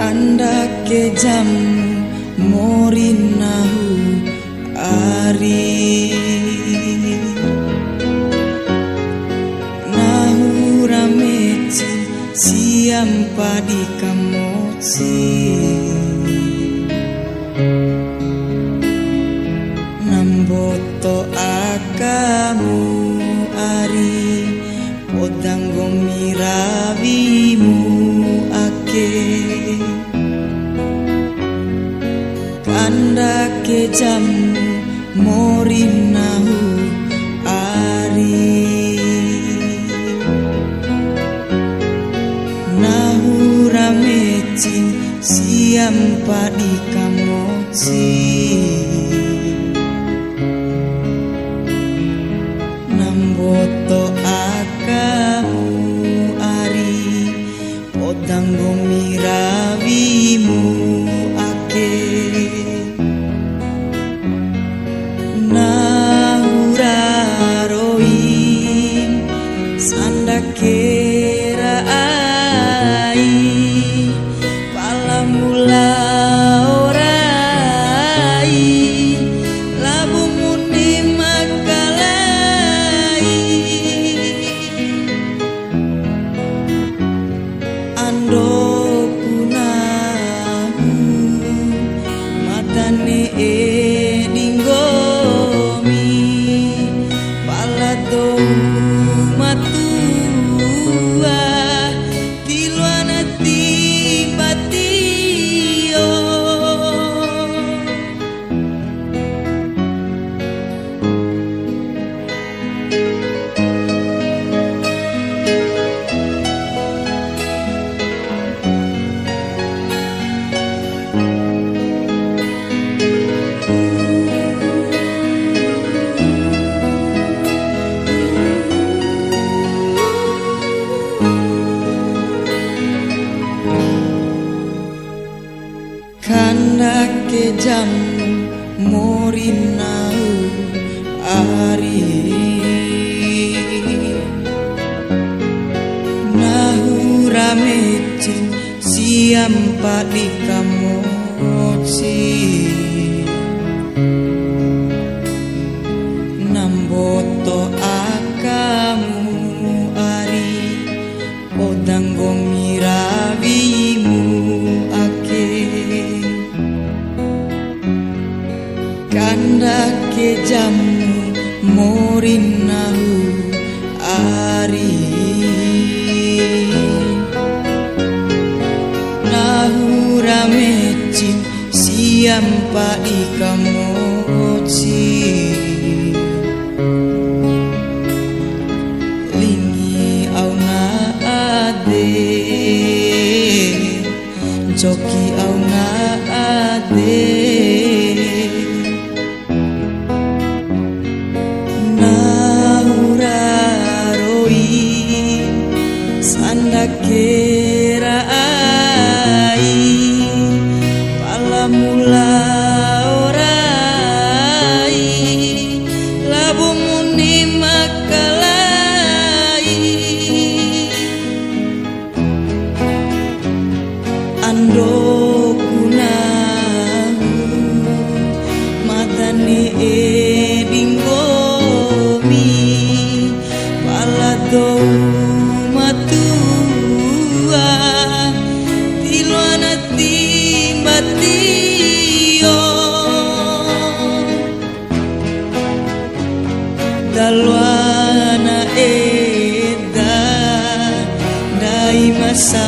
Andake jamu morinahu ari nahu rameci siampa di kamoci namboto akamu ari podanggo miravimu ake Andake jamu morinahu ari nahu rameci siampa di kamoci namboto akamu ari podanggo miravimu ake kera ai palamula orai labu mundi makalai ando kunahu matane dinggomi palato matu Andake jamu morinahu ari nahu rameci siampa di kamoci namboto akamu ari podanggo miravimu ake Andake jamu morinahu ari nahu rameci siampa di kamoci lingi auna ade joki auna ade kera ai palamula orai labu mundi makalai ando kunahu matane dinggomi palato matu dalwana eda dai masa